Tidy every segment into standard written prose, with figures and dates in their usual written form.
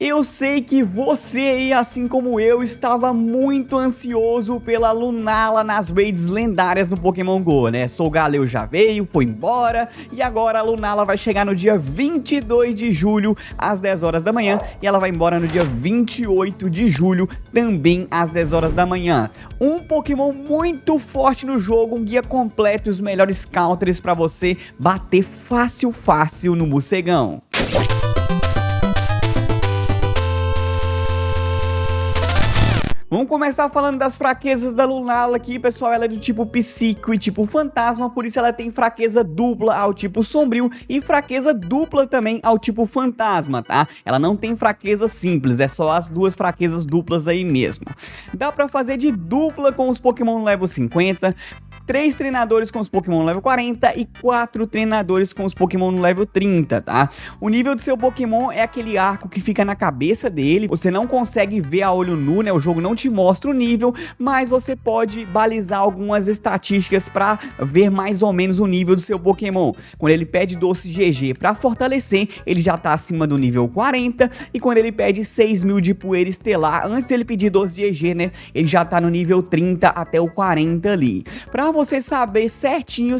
Eu sei que você aí, assim como eu, estava muito ansioso pela Lunala nas raids lendárias no Pokémon GO, né? Solgaleo já veio, foi embora, e agora a Lunala vai chegar no dia 22 de julho, às 10 horas da manhã, e ela vai embora no dia 28 de julho, também às 10 horas da manhã. Um Pokémon muito forte no jogo, um guia completo e os melhores counters para você bater fácil no morcegão. Vamos começar falando das fraquezas da Lunala aqui, pessoal. Ela é do tipo psíquico e tipo fantasma, por isso ela tem fraqueza dupla ao tipo sombrio e fraqueza dupla também ao tipo fantasma, tá? Ela não tem fraqueza simples, é só as duas fraquezas duplas aí mesmo. Dá pra fazer de dupla com os Pokémon level 50, 3 treinadores com os Pokémon level 40 e 4 treinadores com os Pokémon no level 30, tá? O nível do seu Pokémon é aquele arco que fica na cabeça dele, você não consegue ver a olho nu, né? O jogo não te mostra o nível, mas você pode balizar algumas estatísticas pra ver mais ou menos o nível do seu Pokémon. Quando ele pede doce GG pra fortalecer, ele já tá acima do nível 40, e quando ele pede 6.000 de poeira estelar, antes dele pedir doce GG, né? Ele já tá no nível 30 até o 40 ali. Pra você saber certinho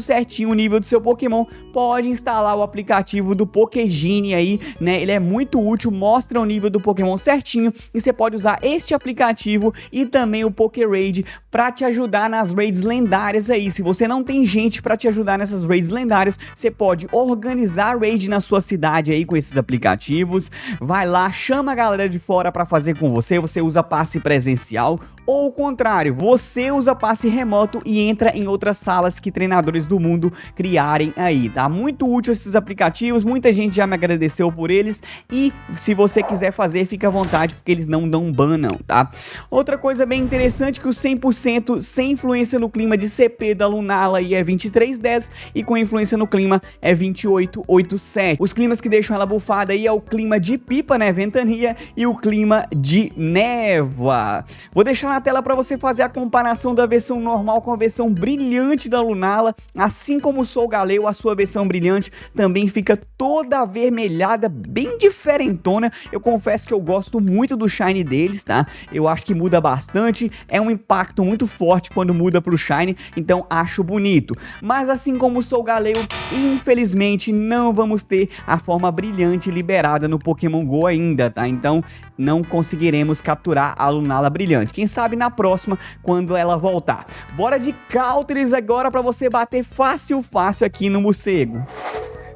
o nível do seu Pokémon, pode instalar o aplicativo do Pokégenie aí, né? Ele é muito útil, mostra o nível do Pokémon certinho e você pode usar este aplicativo e também o Pokéraid para te ajudar nas raids lendárias aí. Se você não tem gente para te ajudar nessas raids lendárias, você pode organizar raid na sua cidade aí com esses aplicativos. Vai lá, chama a galera de fora para fazer com você, você usa passe presencial ou o contrário, você usa passe remoto e entra em outras salas que treinadores do mundo criarem aí, tá? Muito útil esses aplicativos, muita gente já me agradeceu por eles e se você quiser fazer, fica à vontade porque eles não dão ban não, tá? Outra coisa bem interessante que o 100% sem influência no clima de CP da Lunala aí é 2310 e com influência no clima é 2887. Os climas que deixam ela bufada aí é o clima de pipa, né, ventania, e o clima de névoa. Vou deixar na tela para você fazer a comparação da versão normal com a versão brilhante da Lunala, assim como o Solgaleo, a sua versão brilhante também fica toda avermelhada, bem diferentona. Eu confesso que eu gosto muito do shine deles, tá? Eu acho que muda bastante, é um impacto muito forte quando muda pro shine, então acho bonito. Mas assim como o Solgaleo, infelizmente não vamos ter a forma brilhante liberada no Pokémon GO ainda, tá? Então não conseguiremos capturar a Lunala brilhante. Quem sabe na próxima, quando ela voltar. Bora de counters agora para você bater fácil aqui no morcego.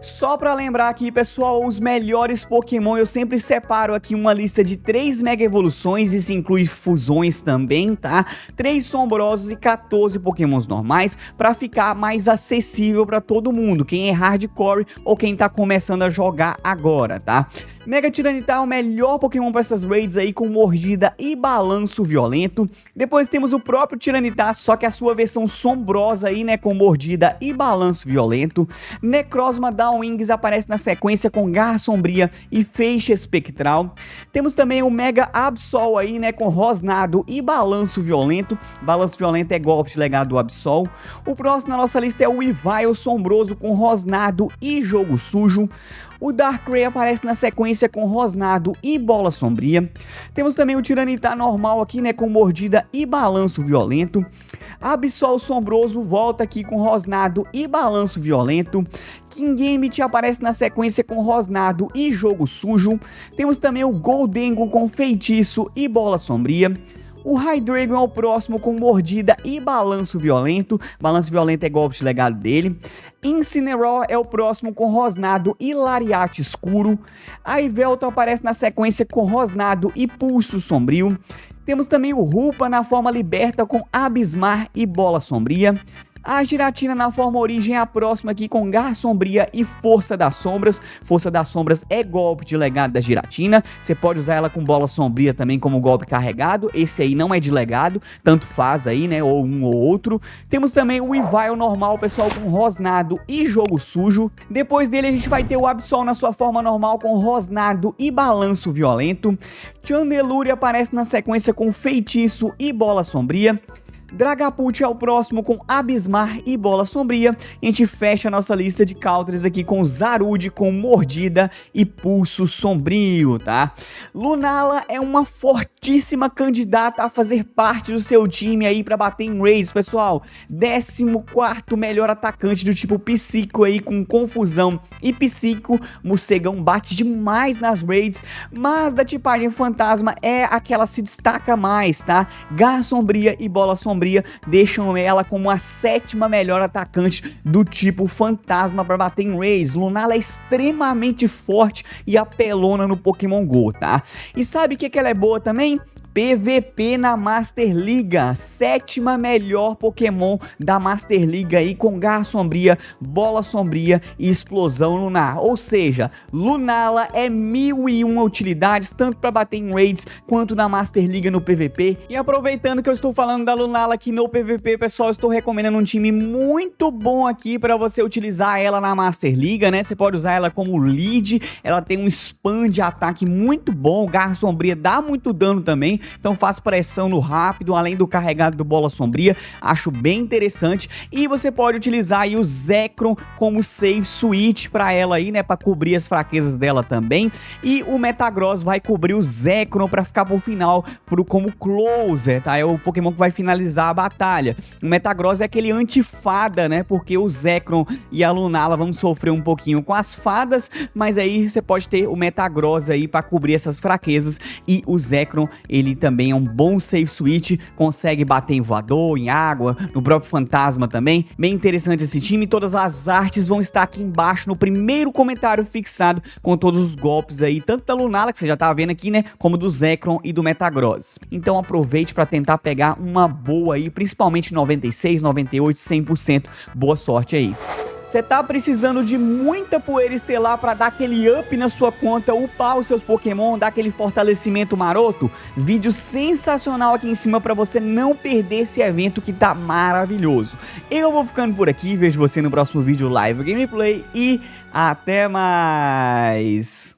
Só pra lembrar aqui, pessoal, os melhores Pokémon, eu sempre separo aqui uma lista de 3 Mega Evoluções, isso inclui fusões também, tá? 3 Sombrosos e 14 Pokémons normais, pra ficar mais acessível pra todo mundo, quem é hardcore ou quem tá começando a jogar agora, tá? Mega Tyranitar é o melhor Pokémon para essas raids aí, com mordida e balanço violento. Depois temos o próprio Tyranitar, só que a sua versão sombrosa aí, né, com mordida e balanço violento. Necrozma Downwings aparece na sequência com garra sombria e feixe espectral. Temos também o Mega Absol aí, né, com rosnado e balanço violento. Balanço violento é golpe de legado do Absol. O próximo na nossa lista é o Weavile sombroso com rosnado e jogo sujo. O Darkrai aparece na sequência com rosnado e bola sombria. Temos também o Tyranitar normal aqui, né, com mordida e balanço violento. Absol sombroso volta aqui com rosnado e balanço violento. Kingambit aparece na sequência com rosnado e jogo sujo. Temos também o Goldengo com feitiço e bola sombria. O Hydreigon é o próximo com mordida e balanço violento. Balanço violento é golpe de legado dele. Incineroar é o próximo com rosnado e lariate escuro. A Yveltal aparece na sequência com rosnado e pulso sombrio. Temos também o Rupa na forma liberta com abismar e bola sombria. A Giratina na forma origem é a próxima aqui com garra sombria e força das sombras. Força das sombras é golpe de legado da Giratina. Você pode usar ela com bola sombria também como golpe carregado. Esse aí não é de legado, tanto faz aí, né, ou um ou outro. Temos também o Weavile normal, pessoal, com rosnado e jogo sujo. Depois dele a gente vai ter o Absol na sua forma normal com rosnado e balanço violento. Chandelure aparece na sequência com feitiço e bola sombria. Dragapult é o próximo com Abismar e Bola Sombria. E a gente fecha a nossa lista de counters aqui com Zarude com Mordida e Pulso Sombrio, tá? Lunala é uma fortíssima candidata a fazer parte do seu time aí pra bater em raids, pessoal. 14º melhor atacante do tipo Psíquico aí com Confusão e Psíquico. Morcegão bate demais nas raids, mas da tipagem Fantasma é a que ela se destaca mais, tá? Garra Sombria e Bola Sombria deixam ela como a 7ª melhor atacante do tipo Fantasma para bater em raids. Lunala é extremamente forte e apelona no Pokémon GO, tá? E sabe o que ela é boa também? PVP na Master Liga, 7ª melhor Pokémon da Master Liga aí com Garra Sombria, Bola Sombria e Explosão Lunar. Ou seja, Lunala é 1001 utilidades, tanto para bater em raids quanto na Master Liga no PVP. E aproveitando que eu estou falando da Lunala aqui no PVP, pessoal, eu estou recomendando um time muito bom aqui para você utilizar ela na Master Liga, né? Você pode usar ela como lead, ela tem um spam de ataque muito bom, Garra Sombria dá muito dano também. Então faz pressão no rápido, além do carregado do Bola Sombria, acho bem interessante. E você pode utilizar aí o Zekrom como save switch para ela aí, né, para cobrir as fraquezas dela também. E o Metagross vai cobrir o Zekrom para ficar pro final, como closer, tá? É o Pokémon que vai finalizar a batalha. O Metagross é aquele anti-fada, né, porque o Zekrom e a Lunala vão sofrer um pouquinho com as fadas, mas aí você pode ter o Metagross aí para cobrir essas fraquezas. E o Zekrom, ele também é um bom save switch, consegue bater em voador, em água, no próprio Fantasma também. Bem interessante esse time, todas as artes vão estar aqui embaixo no primeiro comentário fixado com todos os golpes aí, tanto da Lunala, que você já tá vendo aqui, né, como do Zekrom e do Metagross. Então aproveite para tentar pegar uma boa aí, principalmente 96, 98, 100%. Boa sorte aí. Você tá precisando de muita poeira estelar para dar aquele up na sua conta, upar os seus Pokémon, dar aquele fortalecimento maroto? Vídeo sensacional aqui em cima para você não perder esse evento que tá maravilhoso. Eu vou ficando por aqui, vejo você no próximo vídeo live gameplay e até mais!